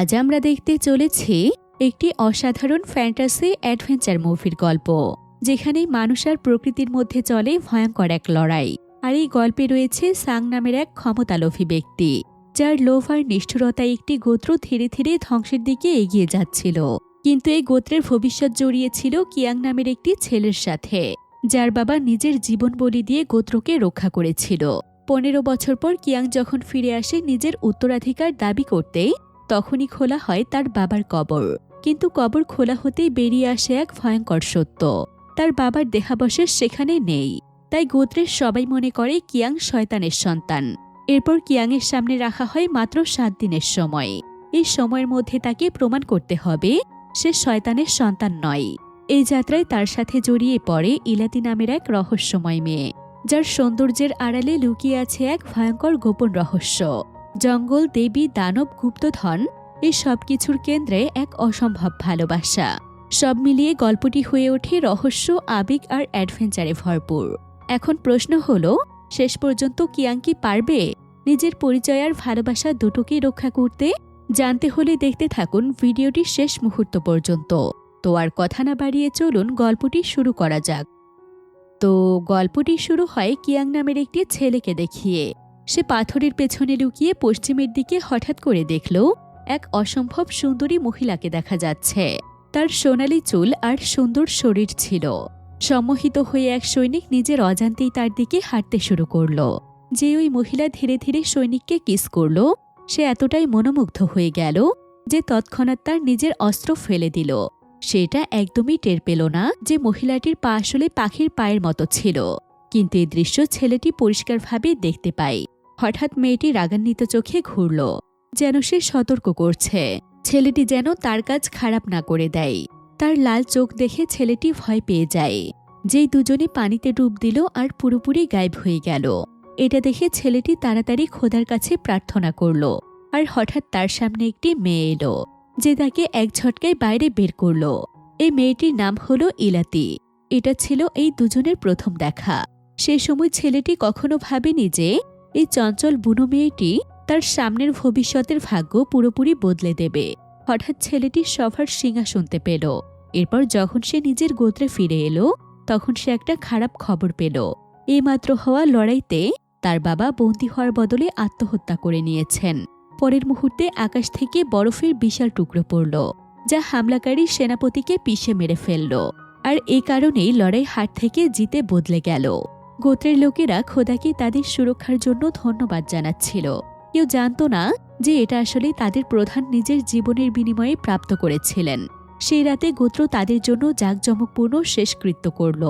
আজ আমরা দেখতে চলেছি একটি অসাধারণ ফ্যান্টাসি অ্যাডভেঞ্চার মুভির গল্প, যেখানে মানুষ আর প্রকৃতির মধ্যে চলে ভয়ঙ্কর এক লড়াই। আর এই গল্পে রয়েছে সাং নামের এক ক্ষমতালোভী ব্যক্তি, যার লোভ আর নিষ্ঠুরতায় একটি গোত্র ধীরে ধীরে ধ্বংসের দিকে এগিয়ে যাচ্ছিল। কিন্তু এই গোত্রের ভবিষ্যৎ জড়িয়েছিল কিয়াং নামের একটি ছেলের সাথে, যার বাবা নিজের জীবন বলি দিয়ে গোত্রকে রক্ষা করেছিল। 15 বছর পর কিয়াং যখন ফিরে আসে নিজের উত্তরাধিকার দাবি করতে, তখনই খোলা হয় তার বাবার কবর। কিন্তু কবর খোলা হতেই বেরিয়ে আসে এক ভয়ঙ্কর সত্য, তার বাবার দেহাবশেষ সেখানে নেই। তাই গোত্রের সবাই মনে করে কিয়াং শয়তানের সন্তান। এরপর কিয়াংয়ের সামনে রাখা হয় মাত্র 7 দিনের সময়। এই সময়ের মধ্যে তাকে প্রমাণ করতে হবে সে শয়তানের সন্তান নয়। এই যাত্রায় তার সাথে জড়িয়ে পড়ে ইলাতি নামের এক রহস্যময় মেয়ে, যার সৌন্দর্যের আড়ালে লুকিয়ে আছে এক ভয়ঙ্কর গোপন রহস্য। জঙ্গল, দেবী, দানব, গুপ্তধন, এই সব কিছুর কেন্দ্রে এক অসম্ভব ভালোবাসা। সব মিলিয়ে গল্পটি হয়ে ওঠে রহস্য, আবেগ আর অ্যাডভেঞ্চারে ভরপুর। এখন প্রশ্ন হলো, শেষ পর্যন্ত কিয়াং কি পারবে নিজের পরিচয় আর ভালোবাসা দুটোকেই রক্ষা করতে? জানতে হলে দেখতে থাকুন ভিডিওটি শেষ মুহূর্ত পর্যন্ত। তো আর কথা না বাড়িয়ে চলুন গল্পটি শুরু করা যাক। তো গল্পটি শুরু হয় কিয়াং নামের একটি ছেলেকে দেখিয়ে। সে পাথরের পেছনে লুকিয়ে পশ্চিমের দিকে হঠাৎ করে দেখল এক অসম্ভব সুন্দরী মহিলাকে দেখা যাচ্ছে। তার সোনালি চুল আর সুন্দর শরীর ছিল। সম্মোহিত হয়ে এক সৈনিক নিজের অজান্তেই তার দিকে হাঁটতে শুরু করল। যে ওই মহিলা ধীরে ধীরে সৈনিককে কিস করল, সে এতটাই মনোমুগ্ধ হয়ে গেল যে তৎক্ষণাৎ তার নিজের অস্ত্র ফেলে দিল। সেটা একদমই টের পেল না যে মহিলাটির পা আসলে পাখির পায়ের মতো ছিল। কিন্তু এই দৃশ্য ছেলেটি পরিষ্কারভাবে দেখতে পায়। হঠাৎ মেয়েটি রাগান্বিত চোখে ঘুরল, যেন সে সতর্ক করছে ছেলেটি যেন তার কাজ খারাপ না করে দেয়। তার লাল চোখ দেখে ছেলেটি ভয় পেয়ে যায়। যেই দুজনে পানিতে ডুব দিল আর পুরোপুরি গায়েব হয়ে গেল। এটা দেখে ছেলেটি তাড়াতাড়ি খোদার কাছে প্রার্থনা করল। আর হঠাৎ তার সামনে একটি মেয়ে এলো, যে তাকে এক ঝটকায় বাইরে বের করল। এই মেয়েটির নাম হলো ইলাতি। এটা ছিল এই দুজনের প্রথম দেখা। সে সময় ছেলেটি কখনো ভাবেনি যে এই চঞ্চল বুনো মেয়েটি তার সামনের ভবিষ্যতের ভাগ্য পুরোপুরি বদলে দেবে। হঠাৎ ছেলেটি সভার সিংহাসনতে পেল। এরপর যখন সে নিজের গোত্রে ফিরে এলো, তখন সে একটা খারাপ খবর পেল। এইমাত্র হওয়া লড়াইতে তার বাবা বন্দী হওয়ার বদলে আত্মহত্যা করে নিয়েছেন। পরের মুহূর্তে আকাশ থেকে বরফের বিশাল টুকরো পড়ল, যা হামলাকারী সেনাপতিকে পিষে মেরে ফেলল। আর এই কারণেই লড়াই হার থেকে জিতে বদলে গেল। গোত্রের লোকেরা খোদাকে তাদের সুরক্ষার জন্য ধন্যবাদ জানাচ্ছিল। কেউ জানত না যে এটা আসলে তাদের প্রধান নিজের জীবনের বিনিময়ে প্রাপ্ত করেছিলেন। সেই রাতে গোত্র তাদের জন্য জাঁকজমকপূর্ণ শেষকৃত্য করল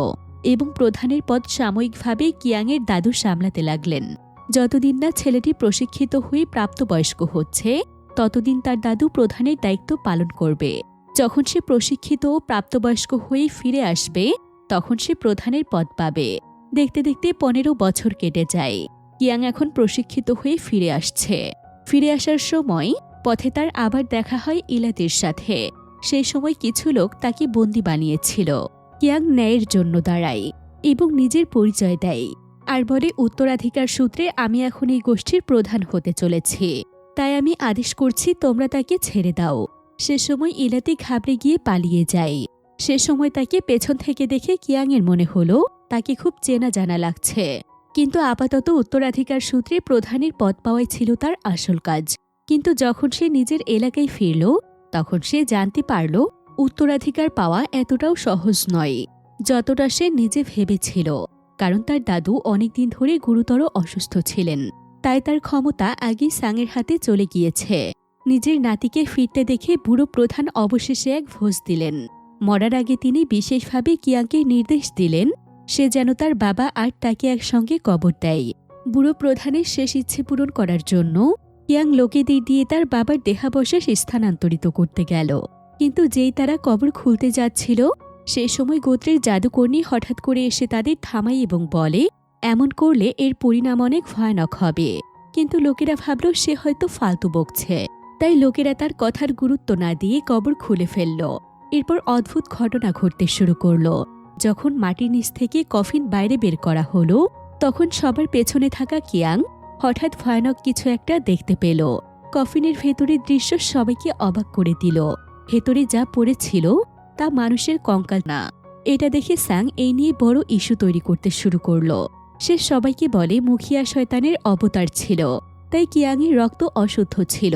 এবং প্রধানের পদ সাময়িকভাবে কিয়াংয়ের দাদু সামলাতে লাগলেন। যতদিন না ছেলেটি প্রশিক্ষিত হয়ে প্রাপ্তবয়স্ক হচ্ছে, ততদিন তার দাদু প্রধানের দায়িত্ব পালন করবে। যখন সে প্রশিক্ষিত ও প্রাপ্তবয়স্ক হয়ে ফিরে আসবে, তখন সে প্রধানের পদ পাবে। দেখতে দেখতে 15 বছর কেটে যায়। কিয়াং এখন প্রশিক্ষিত হয়ে ফিরে আসছে। ফিরে আসার সময় পথে তার আবার দেখা হয় ইলাতির সাথে। সেই সময় কিছু লোক তাকে বন্দী বানিয়েছিল। কিয়াং ন্যায়ের জন্য দাঁড়ায় এবং নিজের পরিচয় দেয় আর বলে, উত্তরাধিকার সূত্রে আমি এখন এই গোষ্ঠীর প্রধান হতে চলেছি, তাই আমি আদেশ করছি তোমরা তাকে ছেড়ে দাও। সে সময় ইলাতি ঘাবড়ে গিয়ে পালিয়ে যায়। সে সময় তাকে পেছন থেকে দেখে কিয়াংয়ের মনে হলো তাকে খুব চেনা জানা লাগছে। কিন্তু আপাতত উত্তরাধিকার সূত্রে প্রধানের পদ পাওয়াই ছিল তার আসল কাজ। কিন্তু যখন সে নিজের এলাকায় ফিরল, তখন সে জানতে পারল উত্তরাধিকার পাওয়া এতটাও সহজ নয় যতটা সে নিজে ভেবেছিল। কারণ তার দাদু অনেকদিন ধরে গুরুতর অসুস্থ ছিলেন, তাই তার ক্ষমতা আগেই সাংয়ের হাতে চলে গিয়েছে। নিজের নাতিকে ফিরতে দেখে বুড়ো প্রধান অবশেষে এক ভোজ দিলেন। মরার আগে তিনি বিশেষভাবে কিয়াংকে নির্দেশ দিলেন সে যেন তার বাবা আর তাকে একসঙ্গে কবর দেয়। বুড়ো প্রধানের শেষ ইচ্ছে পূরণ করার জন্য কিয়াং লোকেদের দিয়ে তার বাবার দেহাবশেষ স্থানান্তরিত করতে গেল। কিন্তু যেই তারা কবর খুলতে যাচ্ছিল, সেই সময় গোত্রের জাদুকর্ণী হঠাৎ করে এসে তাদের থামায় এবং বলে, এমন করলে এর পরিণাম অনেক ভয়ানক হবে। কিন্তু লোকেরা ভাবল সে হয়তো ফালতু বকছে, তাই লোকেরা তার কথার গুরুত্ব না দিয়ে কবর খুলে ফেলল। এরপর অদ্ভুত ঘটনা ঘটতে শুরু করল। যখন মাটির নিচ থেকে কফিন বাইরে বের করা হলো, তখন সবার পেছনে থাকা কিয়াং হঠাৎ ভয়ানক কিছু একটা দেখতে পেল। কফিনের ভেতরের দৃশ্য সবাইকে অবাক করে দিল। ভেতরে যা পড়েছিল তা মানুষের কঙ্কাল না। এটা দেখে সাং এই নিয়ে বড় ইস্যু তৈরি করতে শুরু করলো। সে সবাইকে বলে মুখিয়া শয়তানের অবতার ছিল, তাই কিয়াংয়ের রক্ত অশুদ্ধ ছিল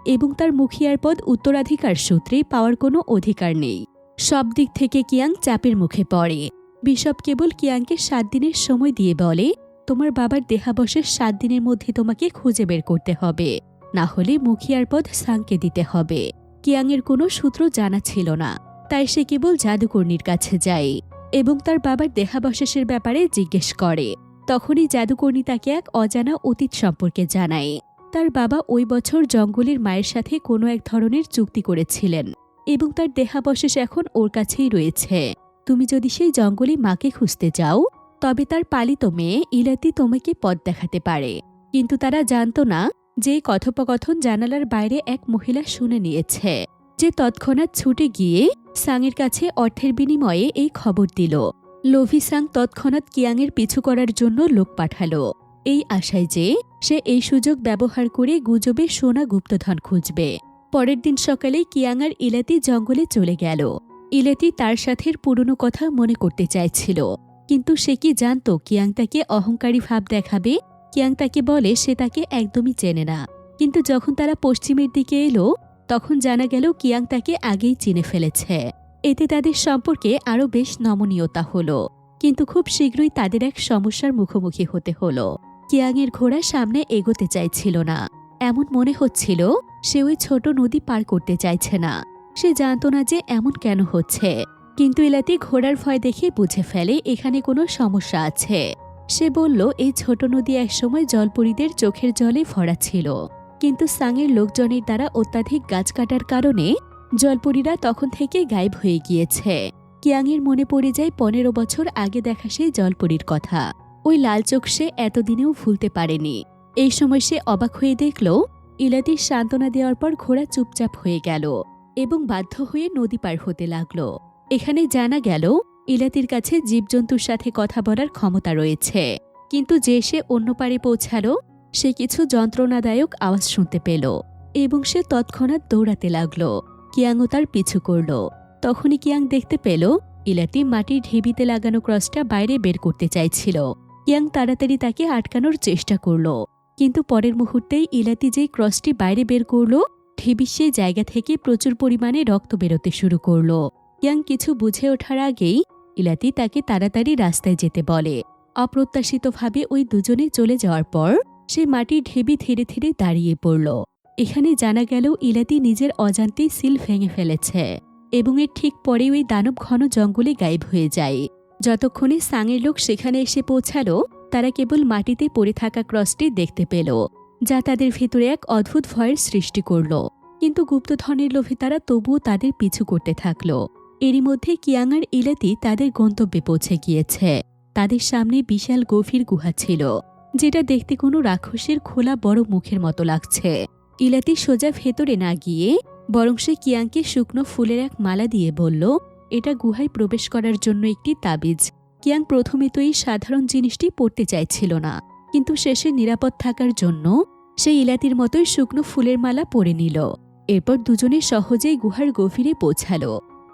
এবং তার মুখিয়ার পদ উত্তরাধিকার সূত্রে পাওয়ার কোনো অধিকার নেই। সব দিক থেকে কিয়াং চাপের মুখে পড়ে। বিশপ কেবল কিয়াংকে 7 দিনের সময় দিয়ে বলে, তোমার বাবার দেহাবশেষ 7 দিনের মধ্যে তোমাকে খুঁজে বের করতে হবে, না হলে মুখিয়ার পদ সাংকে দিতে হবে। কিয়াংয়ের কোনো সূত্র জানা ছিল না, তাই সে কেবল জাদুকর্ণীর কাছে যায় এবং তার বাবার দেহাবশেষের ব্যাপারে জিজ্ঞেস করে। তখনই জাদুকর্ণী তাকে এক অজানা অতীত সম্পর্কে জানায়। তার বাবা ওই বছর জঙ্গলের মায়ের সাথে কোনো এক ধরনের চুক্তি করেছিলেন এবং তার দেহাবশেষ এখন ওর কাছেই রয়েছে। তুমি যদি সেই জঙ্গলে মাকে খুঁজতে যাও, তবে তার পালিত মেয়ে ইলাতি তোমাকে পথ দেখাতে পারে। কিন্তু তারা জানতো না যে কথোপকথন জানালার বাইরে এক মহিলা শুনে নিয়েছে, যে তৎক্ষণাৎ ছুটে গিয়ে সাংয়ের কাছে অর্থের বিনিময়ে এই খবর দিল। লোভী সাং তৎক্ষণাৎ কিয়াংয়ের পিছু করার জন্য লোক পাঠালো, এই আশায় যে সে এই সুযোগ ব্যবহার করে গুজবে সোনা গুপ্তধন খুঁজবে। পরের দিন সকালে কিয়াং আর ইলাতি জঙ্গলে চলে গেল। ইলাতি তার সাথে পুরনো কথা মনে করতে চাইছিল, কিন্তু সে কি জানত কিয়াং তাকে অহংকারী ভাব দেখাবে। কিয়াং তাকে বলে সে তাকে একদমই চেনে না, কিন্তু যখন তারা পশ্চিমের দিকে এলো তখন জানা গেল কিয়াং তাকে আগেই চিনে ফেলেছে। এতে তাদের সম্পর্কে আরও বেশ নমনীয়তা হলো, কিন্তু খুব শীঘ্রই তাদের এক সমস্যার মুখোমুখি হতে হলো। কিয়াংয়ের ঘোড়া সামনে এগোতে চাইছিল না। এমন মনে হচ্ছিল সে ওই ছোট নদী পার করতে চাইছে না। সে জানত না যে এমন কেন হচ্ছে, কিন্তু ইলাতি ঘোড়ার ভয় দেখে বুঝে ফেলে এখানে কোনো সমস্যা আছে। সে বলল এই ছোট নদী একসময় জলপরীদের চোখের জলে ভরা ছিল, কিন্তু সাংয়ের লোকজনের দ্বারা অত্যাধিক গাছ কাটার কারণে জলপরীরা তখন থেকে গায়েব হয়ে গিয়েছে। কিয়াংয়ের মনে পড়ে যায় 15 বছর আগে দেখা সেই জলপরীর কথা। ওই লাল চোখ সে এতদিনেও ভুলতে পারেনি। এই সময় সে অবাক হয়ে দেখল ইলাতির সান্ত্বনা দেওয়ার পর ঘোড়া চুপচাপ হয়ে গেল এবং বাধ্য হয়ে নদী পার হতে লাগল। এখানে জানা গেল ইলাতির কাছে জীবজন্তুর সাথে কথা বলার ক্ষমতা রয়েছে, কিন্তু যে সে অন্য পারে পৌঁছালো সে কিছু যন্ত্রণাদায়ক আওয়াজ শুনতে পেল এবং সে তৎক্ষণাৎ দৌড়াতে লাগল। কিয়াংও তার পিছু করল। তখনই কিয়াং দেখতে পেল ইলাতি মাটির ঢিবিতে লাগানো ক্রসটা বাইরে বের করতে চাইছিল। কিয়াং তাড়াতাড়ি তাকে আটকানোর চেষ্টা করল, কিন্তু পরের মুহূর্তেই ইলাতি যেই ক্রসটি বাইরে বের করল, ঢিবির সেই জায়গা থেকে প্রচুর পরিমাণে রক্ত বেরোতে শুরু করল। কিয়াং কিছু বুঝে ওঠার আগেই ইলাতি তাকে তাড়াতাড়ি রাস্তায় যেতে বলে। অপ্রত্যাশিতভাবে ওই দুজনে চলে যাওয়ার পর সে মাটির ঢিবি ধীরে ধীরে দাঁড়িয়ে পড়ল। এখানে জানা গেল ইলাতি নিজের অজান্তেই সিল ভেঙে ফেলেছে এবং এর ঠিক পরে ওই দানব ঘন জঙ্গলে গায়েব হয়ে যায়। যতক্ষণে সাংয়ের লোক সেখানে এসে পৌঁছালো তারা কেবল মাটিতে পড়ে থাকা ক্রসটি দেখতে পেল, যা তাদের ভেতরে এক অদ্ভুত ভয়ের সৃষ্টি করল। কিন্তু গুপ্তধনের লোভে তারা তবুও তাদের পিছু করতে থাকল। এরই মধ্যে কিয়াং আর ইলাতি তাদের গন্তব্যে পৌঁছে গিয়েছে। তাদের সামনে বিশাল গভীর গুহা ছিল, যেটা দেখতে কোনো রাক্ষসের খোলা বড় মুখের মতো লাগছে। ইলাতি সোজা ভেতরে না গিয়ে বরং সে কিয়াংকে শুকনো ফুলের এক মালা দিয়ে বলল, এটা গুহায় প্রবেশ করার জন্য একটি তাবিজ। কিয়াং প্রথমে তো এই সাধারণ জিনিসটি পড়তে চাইছিল না, কিন্তু শেষে নিরাপদ থাকার জন্য সে ইলাতির মতোই শুকনো ফুলের মালা পরে নিল। এরপর দুজনে সহজেই গুহার গভীরে পৌঁছালো,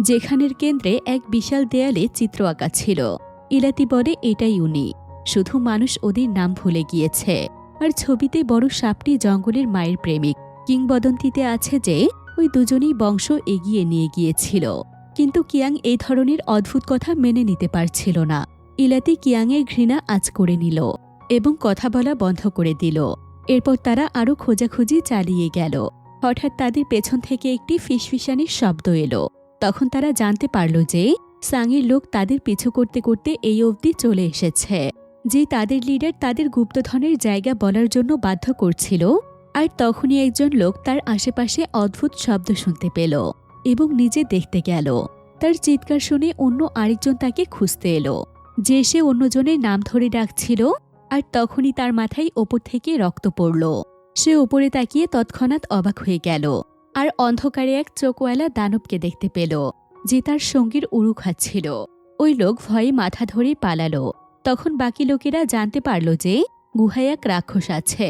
যেখানের কেন্দ্রে এক বিশাল দেয়ালে চিত্র আঁকা ছিল। ইলাতি বলে এটাই উনি, শুধু মানুষ ওদের নাম ভুলে গিয়েছে। আর ছবিতে বড় সাপটি জঙ্গলের মায়ের প্রেমিক। কিংবদন্তিতে আছে যে ওই দুজনেই বংশ এগিয়ে নিয়ে গিয়েছিল। কিন্তু কিয়াং এই ধরনের অদ্ভুত কথা মেনে নিতে পারছিল না। ইলাতি কিয়াংয়ের ঘৃণা আঁচ করে নিল এবং কথা বলা বন্ধ করে দিল। এরপর তারা আরও খোঁজাখুঁজি চালিয়ে গেল। হঠাৎ তাদের পেছন থেকে একটি ফিসফিসানির শব্দ এলো। তখন তারা জানতে পারল যে সাংয়ের লোক তাদের পিছু করতে করতে এই অবধি চলে এসেছে, যে তাদের লিডার তাদের গুপ্তধনের জায়গা বলার জন্য বাধ্য করছিল। আর তখনই একজন লোক তার আশেপাশে অদ্ভুত শব্দ শুনতে পেল এবং নিজে দেখতে গেল। তার চিৎকার শুনে অন্য আরেকজন তাকে খুঁজতে এলো, যে সে অন্যজনের নাম ধরে ডাকছিল। আর তখনই তার মাথায় ওপর থেকে রক্ত পড়ল। সে ওপরে তাকিয়ে তৎক্ষণাৎ অবাক হয়ে গেল আর অন্ধকারে এক চোখওয়ালা দানবকে দেখতে পেল, যে তার সঙ্গীর উরু খাচ্ছিল। ওই লোক ভয়ে মাথা ধরে পালালো। তখন বাকি লোকেরা জানতে পারল যে গুহায় এক রাক্ষস আছে।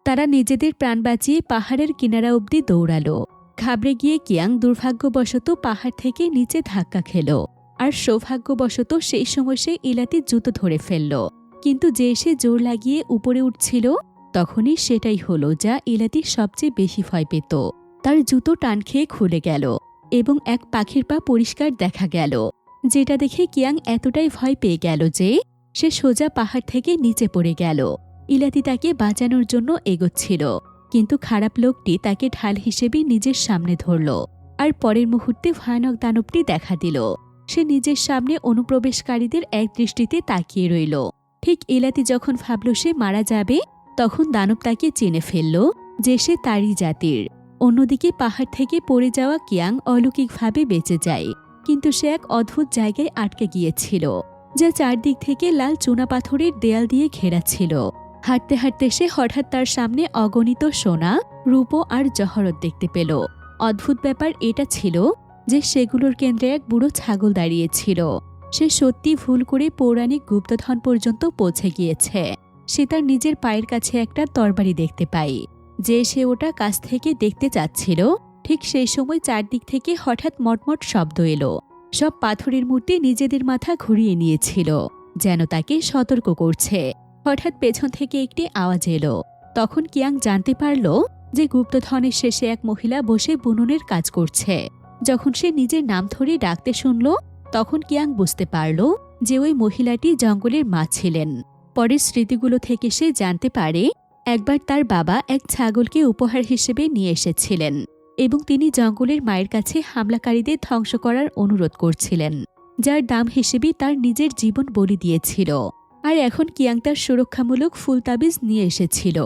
তারা নিজেদের প্রাণ বাঁচিয়ে পাহাড়ের কিনারা অবধি দৌড়ালো। ঘাবড়ে গিয়ে কিয়াং দুর্ভাগ্যবশত পাহাড় থেকে নিচে ধাক্কা খেল। আর সৌভাগ্যবশত সেই সময় সে ইলাতির জুতো ধরে ফেলল। কিন্তু যে সে জোর লাগিয়ে উপরে উঠছিল, তখনই সেটাই হলো যা ইলাতি সবচেয়ে বেশি ভয় পেত। তার জুতো টান খেয়ে খুলে গেল এবং এক পাখির পা পরিষ্কার দেখা গেল, যেটা দেখে কিয়াং এতটাই ভয় পেয়ে গেল যে সে সোজা পাহাড় থেকে নিচে পড়ে গেল। ইলাতি তাকে বাঁচানোর জন্য এগোচ্ছিল, কিন্তু খারাপ লোকটি তাকে ঢাল হিসেবে নিজের সামনে ধরল। আর পরের মুহূর্তে ভয়ানক দানবটি দেখা দিল। সে নিজের সামনে অনুপ্রবেশকারীদের এক দৃষ্টিতে তাকিয়ে রইল। ঠিক ইলাতি যখন ভাবল সে মারা যাবে, তখন দানব তাকে চিনে ফেলল যে সে তারই জাতির। অন্যদিকে পাহাড় থেকে পড়ে যাওয়া কিয়াং অলৌকিকভাবে বেঁচে যায়, কিন্তু সে এক অদ্ভুত জায়গায় আটকে গিয়েছিল, যা চারদিক থেকে লাল চুনাপাথরের দেয়াল দিয়ে ঘেরা ছিল। হাঁটতে হাঁটতে সে হঠাৎ তার সামনে অগণিত সোনা, রূপো আর জহরত দেখতে পেল। অদ্ভুত ব্যাপার এটা ছিল যে সেগুলোর কেন্দ্রে এক বুড়ো ছাগল দাঁড়িয়েছিল। সে সত্যি ভুল করে পৌরাণিক গুপ্তধন পর্যন্ত পৌঁছে গিয়েছে। সে তার নিজের পায়ের কাছে একটা তরবারি দেখতে পায়। যে সে ওটা কাছ থেকে দেখতে চাচ্ছিল, ঠিক সেই সময় চারদিক থেকে হঠাৎ মটমট শব্দ এলো। সব পাথরের মূর্তি নিজেদের মাথা ঘুরিয়ে নিয়েছিল, যেন তাকে সতর্ক করছে। হঠাৎ পেছন থেকে একটি আওয়াজ এলো। তখন কিয়াং জানতে পারল যে গুপ্তধনের শেষে এক মহিলা বসে বুননের কাজ করছে। যখন সে নিজের নাম ধরে ডাকতে শুনল, তখন কিয়াং বুঝতে পারল যে ওই মহিলাটি জঙ্গলের মা ছিলেন। পরের স্মৃতিগুলো থেকে সে জানতে পারে একবার তার বাবা এক ছাগলকে উপহার হিসেবে নিয়ে এসেছিলেন এবং তিনি জঙ্গলের মায়ের কাছে হামলাকারীদের ধ্বংস করার অনুরোধ করছিলেন, যার দাম হিসেবে তার নিজের জীবন বলি দিয়েছিল। আর এখন কিয়াং তার সুরক্ষামূলক ফুল তাবিজ নিয়ে এসেছিল,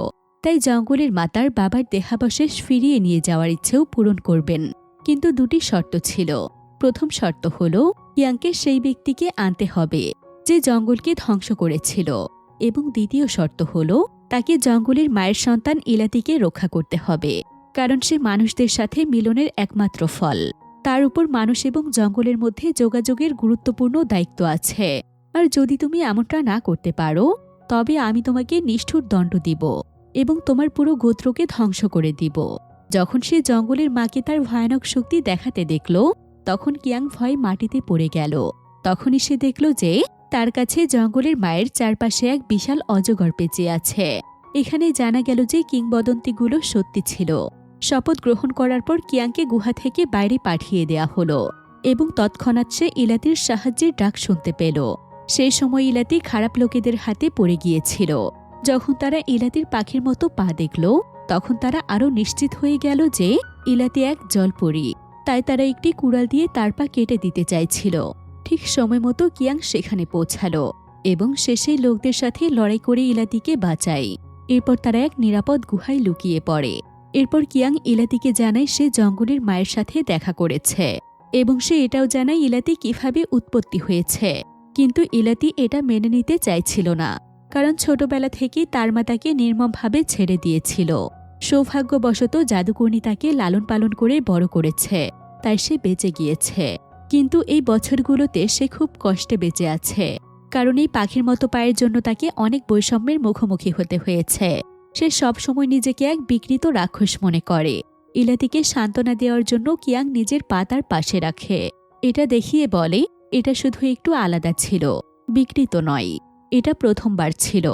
তাই জঙ্গলের মা তার বাবার দেহাবশেষ ফিরিয়ে নিয়ে যাওয়ার ইচ্ছেও পূরণ করবেন। কিন্তু দুটি শর্ত ছিল। প্রথম শর্ত হল কিয়াংকে সেই ব্যক্তিকে আনতে হবে যে জঙ্গলকে ধ্বংস করেছিল, এবং দ্বিতীয় শর্ত হল তাকে জঙ্গলের মায়ের সন্তান ইলাতিকে রক্ষা করতে হবে, কারণ সে মানুষদের সাথে মিলনের একমাত্র ফল। তার উপর মানুষ এবং জঙ্গলের মধ্যে যোগাযোগের গুরুত্বপূর্ণ দায়িত্ব আছে। আর যদি তুমি এমনটা না করতে পারো, তবে আমি তোমাকে নিষ্ঠুর দণ্ড দিব এবং তোমার পুরো গোত্রকে ধ্বংস করে দিব। যখন সে জঙ্গলের মাকে তার ভয়ানক শক্তি দেখাতে দেখল, তখন কিয়াং ভয়ে মাটিতে পড়ে গেল। তখনই সে দেখল যে তার কাছে জঙ্গলের মায়ের চারপাশে এক বিশাল অজগর পেঁচে আছে। এখানে জানা গেল যে কিংবদন্তিগুলো সত্যি ছিল। শপথ গ্রহণ করার পর কিয়াংকে গুহা থেকে বাইরে পাঠিয়ে দেয়া হলো এবং তৎক্ষণাৎ সে ইলাতির সাহায্যের ডাক শুনতে পেল। সেই সময় ইলাতি খারাপ লোকেদের হাতে পড়ে গিয়েছিল। যখন তারা ইলাতির পাখির মতো পা দেখল, তখন তারা আরও নিশ্চিত হয়ে গেল যে ইলাতি এক জলপরী। তাই তারা একটি কুড়াল দিয়ে তার পা কেটে দিতে চাইছিল। ঠিক সময় মতো কিয়াং সেখানে পৌঁছালো এবং সে সেই লোকদের সাথে লড়াই করে ইলাতিকে বাঁচায়। এরপর তারা এক নিরাপদ গুহায় লুকিয়ে পড়ে। এরপর কিয়াং ইলাতিকে জানায় সে জঙ্গলের মায়ের সাথে দেখা করেছে এবং সে এটাও জানায় ইলাতি কিভাবে উৎপত্তি হয়েছে। কিন্তু ইলাতি এটা মেনে নিতে চাইছিল না, কারণ ছোটবেলা থেকেই তার মা তাকে নির্মমভাবে ছেড়ে দিয়েছিল। সৌভাগ্যবশত জাদুকর্ণী তাকে লালন পালন করে বড় করেছে, তাই সে বেঁচে গিয়েছে। কিন্তু এই বছরগুলোতে সে খুব কষ্টে বেঁচে আছে, কারণ এই পাখির মতো পায়ের জন্য তাকে অনেক বৈষম্যের মুখোমুখি হতে হয়েছে। সে সবসময় নিজেকে এক বিকৃত রাক্ষস মনে করে। ইলাতিকে সান্ত্বনা দেওয়ার জন্য কিয়াং নিজের পা তার পাশে রাখে। এটা দেখিয়ে বলে এটা শুধু একটু আলাদা ছিল, বিকৃত নয়। এটা প্রথমবার ছিল।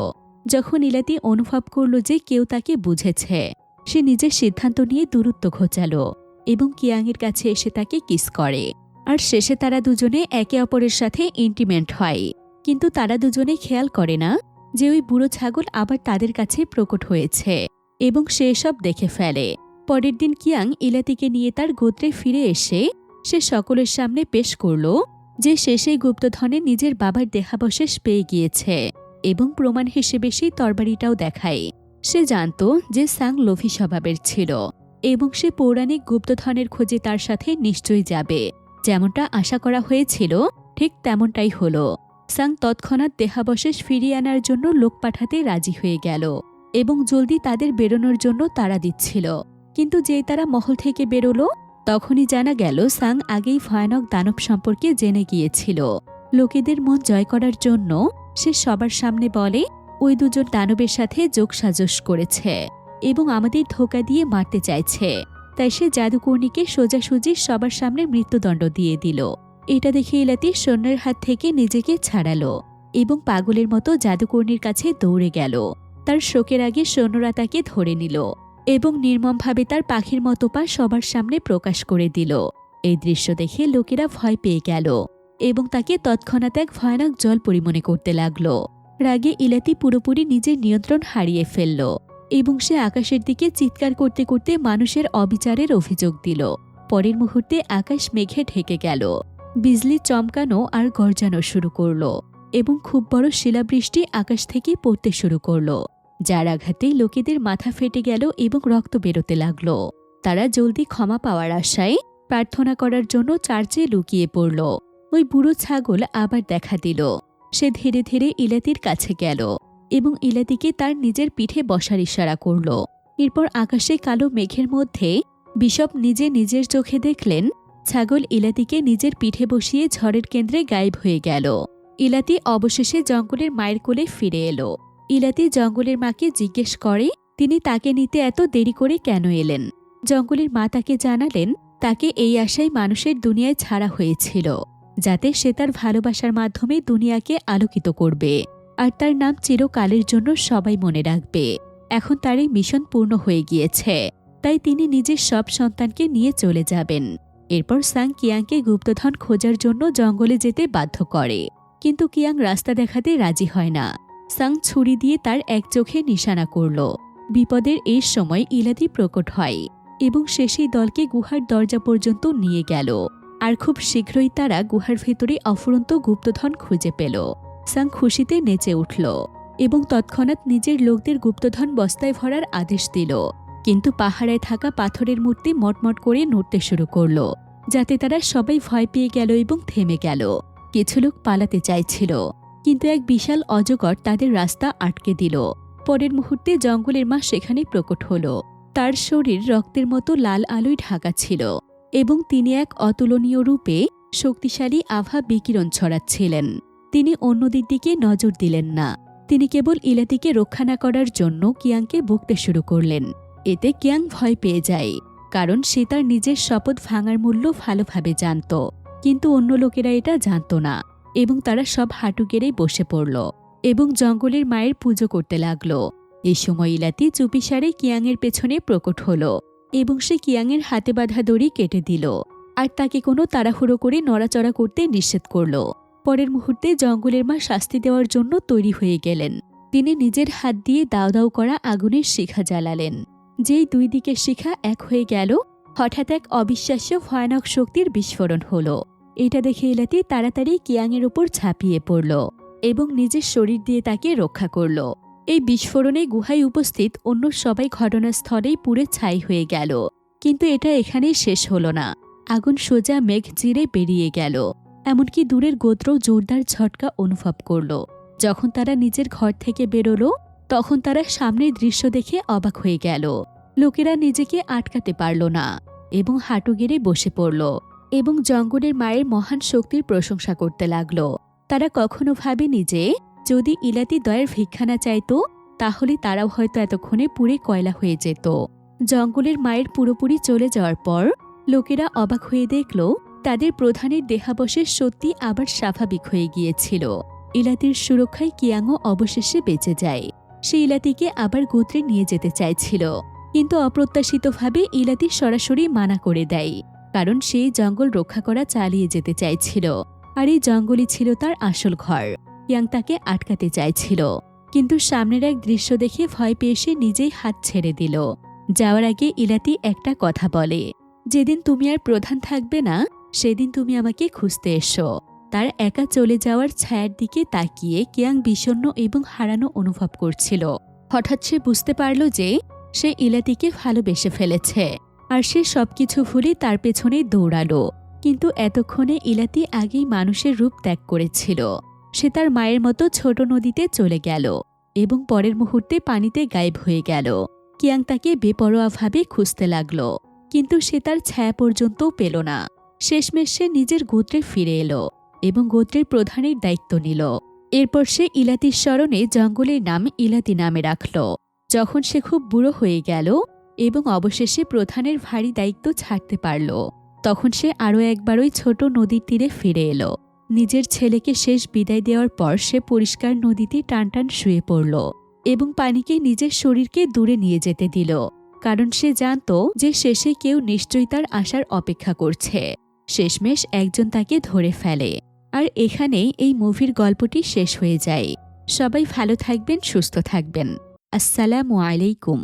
যখন ইলাতি অনুভব করল যে কেউ তাকে বুঝেছে, সে নিজের সিদ্ধান্ত নিয়ে দূরত্ব ঘোচালো এবং কিয়াংয়ের কাছে এসে তাকে কিস করে। আর শেষে তারা দুজনে একে অপরের সাথে ইন্টিমেন্ট হয়। কিন্তু তারা দুজনে খেয়াল করে না যে ওই বুড়ো ছাগল আবার তাদের কাছে প্রকট হয়েছে এবং সে সব দেখে ফেলে। পরের দিন কিয়াং ইলাতিকে নিয়ে তার গোত্রে ফিরে এসে সে সকলের সামনে পেশ করল যে সে সেই গুপ্তধনে নিজের বাবার দেহাবশেষ পেয়ে গিয়েছে এবং প্রমাণ হিসেবে সেই তরবারিটাও দেখায়। সে জানত যে সাং লোভী স্বভাবের ছিল এবং সে পৌরাণিক গুপ্তধনের খোঁজে তার সাথে নিশ্চয়ই যাবে। যেমনটা আশা করা হয়েছিল ঠিক তেমনটাই হলো। সাং তৎক্ষণাৎ দেহাবশেষ ফিরিয়ে আনার জন্য লোক পাঠাতে রাজি হয়ে গেল এবং জলদি তাদের বেরোনোর জন্য তাড়া দিচ্ছিল। কিন্তু যেই তারা মহল থেকে বেরোলো, তখনই জানা গেল সাং আগেই ভয়ানক দানব সম্পর্কে জেনে গিয়েছিল। লোকেদের মন জয় করার জন্য সে সবার সামনে বলে ওই দুজন দানবের সাথে যোগসাজশ করেছে এবং আমাদের ধোঁকা দিয়ে মারতে চাইছে। তাই সে জাদুকর্ণীকে সোজাসুজি সবার সামনে মৃত্যুদণ্ড দিয়ে দিল। এটা দেখে ইলাতি সৈন্যের হাত থেকে নিজেকে ছাড়ালো এবং পাগলের মতো জাদুকর্ণীর কাছে দৌড়ে গেল। তার শোকের আগে সৈন্যরা তাকে ধরে নিল এবং নির্মমভাবে তার পাখির মতো পা সবার সামনে প্রকাশ করে দিল। এই দৃশ্য দেখে লোকেরা ভয় পেয়ে গেল এবং তাকে তৎক্ষণাৎ এক ভয়ানক জল পরিমনে করতে লাগল। রাগে ইলাতি পুরোপুরি নিজের নিয়ন্ত্রণ হারিয়ে ফেলল এবং সে আকাশের দিকে চিৎকার করতে করতে মানুষের অবিচারের অভিযোগ দিল। পরের মুহূর্তে আকাশ মেঘে ঢেকে গেল, বিজলি চমকানো আর গর্জানো শুরু করল এবং খুব বড় শিলাবৃষ্টি আকাশ থেকে পড়তে শুরু করল, যার আঘাতে লোকেদের মাথা ফেটে গেল এবং রক্ত বেরোতে লাগল। তারা জলদি ক্ষমা পাওয়ার আশায় প্রার্থনা করার জন্য চার্চে লুকিয়ে পড়ল। ওই বুড়ো ছাগল আবার দেখা দিল। সে ধীরে ধীরে ইলাতির কাছে গেল এবং ইলাতিকে তার নিজের পিঠে বসার ইশারা করল। এরপর আকাশে কালো মেঘের মধ্যে বিশপ নিজের চোখে দেখলেন ছাগল ইলাতিকে নিজের পিঠে বসিয়ে ঝড়ের কেন্দ্রে গায়েব হয়ে গেল। ইলাতি অবশেষে জঙ্গলের মায়ের কোলে ফিরে এলো। ইলাতি জঙ্গলের মাকে জিজ্ঞেস করে তিনি তাকে নিতে এত দেরি করে কেন এলেন। জঙ্গলের মা তাকে জানালেন তাকে এই আশায় মানুষের দুনিয়ায় ছাড়া হয়েছিল, যাতে সে তার ভালোবাসার মাধ্যমে দুনিয়াকে আলোকিত করবে আর তার নাম চিরকালের জন্য সবাই মনে রাখবে। এখন তার এই মিশন পূর্ণ হয়ে গিয়েছে, তাই তিনি নিজের সব সন্তানকে নিয়ে চলে যাবেন। এরপর সাং কিয়াংকে গুপ্তধন খোঁজার জন্য জঙ্গলে যেতে বাধ্য করে, কিন্তু কিয়াং রাস্তা দেখাতে রাজি হয় না। সাং ছুরি দিয়ে তার এক চোখে নিশানা করল। বিপদের এই সময় ইলাতি প্রকট হয় এবং সে সেই দলকে গুহার দরজা পর্যন্ত নিয়ে গেল, আর খুব শীঘ্রই তারা গুহার ভেতরে অফুরন্ত গুপ্তধন খুঁজে পেল। সাং খুশিতে নেচে উঠল এবং তৎক্ষণাৎ নিজের লোকদের গুপ্তধন বস্তায় ভরার আদেশ দিল। কিন্তু পাহাড়ে থাকা পাথরের মূর্তি মটমট করে নড়তে শুরু করল, যাতে তারা সবাই ভয় পেয়ে গেল এবং থেমে গেল। কিছু লোক পালাতে চাইছিল, কিন্তু এক বিশাল অজগর তাদের রাস্তা আটকে দিল। পরের মুহূর্তে জঙ্গলের মা সেখানে প্রকট হল। তার শরীর রক্তের মতো লাল আলোয় ঢাকা ছিল এবং তিনি এক অতুলনীয় রূপে শক্তিশালী আভা বিকিরণ ছড়াচ্ছিলেন। তিনি অন্যদের দিকে নজর দিলেন না, তিনি কেবল ইলাতিকে রক্ষা না করার জন্য কিয়াংকে বকতে শুরু করলেন। এতে কিয়াং ভয় পেয়ে যায়, কারণ সে তার নিজের শপথ ভাঙার মূল্য ভালোভাবে জানত, কিন্তু অন্য লোকেরা এটা জানত না এবং তারা সব হাঁটু গেড়ে বসে পড়ল এবং জঙ্গলের মায়ের পুজো করতে লাগল। এই সময় ইলাতি চুপিসারে কিয়াংয়ের পেছনে প্রকট হল এবং সে কিয়াংয়ের হাতে বাঁধা দড়ি কেটে দিল আর তাকে কোনো তাড়াহুড়ো করে নড়াচড়া করতে নিষেধ করল। পরের মুহূর্তে জঙ্গলের মা শাস্তি দেওয়ার জন্য তৈরি হয়ে গেলেন। তিনি নিজের হাত দিয়ে দাউ দাউ করা আগুনের শিখা জ্বালালেন। যেই দুই দিকের শিখা এক হয়ে গেল, হঠাৎ এক অবিশ্বাস্য ভয়ানক শক্তির বিস্ফোরণ হল। এটা দেখে ইলাতি তাড়াতাড়ি কিয়াংয়ের উপর ঝাঁপিয়ে পড়ল এবং নিজের শরীর দিয়ে তাকে রক্ষা করল। এই বিস্ফোরণে গুহায় উপস্থিত অন্য সবাই ঘটনাস্থলেই পুড়ে ছাই হয়ে গেল, কিন্তু এটা এখানেই শেষ হল না। আগুন সোজা মেঘ চিরে বেরিয়ে গেল, এমনকি দূরের গোত্রও জোরদার ঝটকা অনুভব করল। যখন তারা নিজের ঘর থেকে বেরোল, তখন তারা সামনের দৃশ্য দেখে অবাক হয়ে গেল। লোকেরা নিজেকে আটকাতে পারল না এবং হাঁটু গেড়ে বসে পড়ল এবং জঙ্গলের মায়ের মহান শক্তির প্রশংসা করতে লাগল। তারা কখনো ভাবেনি যে যদি ইলাতি দয়ের ভিক্ষা না চাইত, তাহলে তারাও হয়তো এতক্ষণে পুড়ে কয়লা হয়ে যেত। জঙ্গলের মায়ের পুরোপুরি চলে যাওয়ার পর লোকেরা অবাক হয়ে দেখল তাদের প্রধানের দেহাবশেষ সত্যি আবার স্বাভাবিক হয়ে গিয়েছিল। ইলাতির সুরক্ষায় কিয়াংও অবশেষে বেঁচে যায়। সে ইলাতিকে আবার গোত্রে নিয়ে যেতে চাইছিল, কিন্তু অপ্রত্যাশিতভাবে ইলাতি সরাসরি মানা করে দেয়, কারণ সে জঙ্গল রক্ষা করা চালিয়ে যেতে চাইছিল আর এই জঙ্গলই ছিল তার আসল ঘর। কিয়াং তাকে আটকাতে চাইছিল, কিন্তু সামনের এক দৃশ্য দেখে ভয় পেয়ে সে নিজেই হাত ছেড়ে দিল। যাওয়ার আগে ইলাতি একটা কথা বলে, যেদিন তুমি আর প্রধান থাকবে না, সেদিন তুমি আমাকে খুঁজতে এসো। তার একা চলে যাওয়ার ছায়ার দিকে তাকিয়ে কিয়াং বিষণ্ণ এবং হারানো অনুভব করছিল। হঠাৎ সে বুঝতে পারল যে সে ইলাতিকে ভালোবেসে ফেলেছে আর সে সবকিছু ভুলে তার পেছনে দৌড়ালো। কিন্তু এতক্ষণে ইলাতি আগেই মানুষের রূপ ত্যাগ করেছিল। সে তার মায়ের মতো ছোট নদীতে চলে গেল এবং পরের মুহূর্তে পানিতে গায়েব হয়ে গেল। কিয়াং তাকে বেপরোয়াভাবে খুঁজতে লাগল, কিন্তু সে তার ছায়া পর্যন্তও পেল না। শেষমেশ সে নিজের গোত্রে ফিরে এলো এবং গোত্রের প্রধানের দায়িত্ব নিল। এরপর সে ইলাতির স্মরণে জঙ্গলের নাম ইলাতি নামে রাখল। যখন সে খুব বুড়ো হয়ে গেল এবং অবশেষে প্রধানের ভারী দায়িত্ব ছাড়তে পারল, তখন সে আরও একবার ওই ছোট নদীর তীরে ফিরে এলো। নিজের ছেলেকে শেষ বিদায় দেওয়ার পর সে পরিষ্কার নদীতে টানটান শুয়ে পড়ল এবং পানিকে নিজের শরীরকে দূরে নিয়ে যেতে দিল, কারণ সে জানত যে শেষে কেউ নিশ্চয়ই তার আসার অপেক্ষা করছে। শেষমেশ একজন তাকে ধরে ফেলে। আর এখানেই এই মুভির গল্পটি শেষ হয়ে যায়। সবাই ভালো থাকবেন, সুস্থ থাকবেন। আসসালামু আলাইকুম।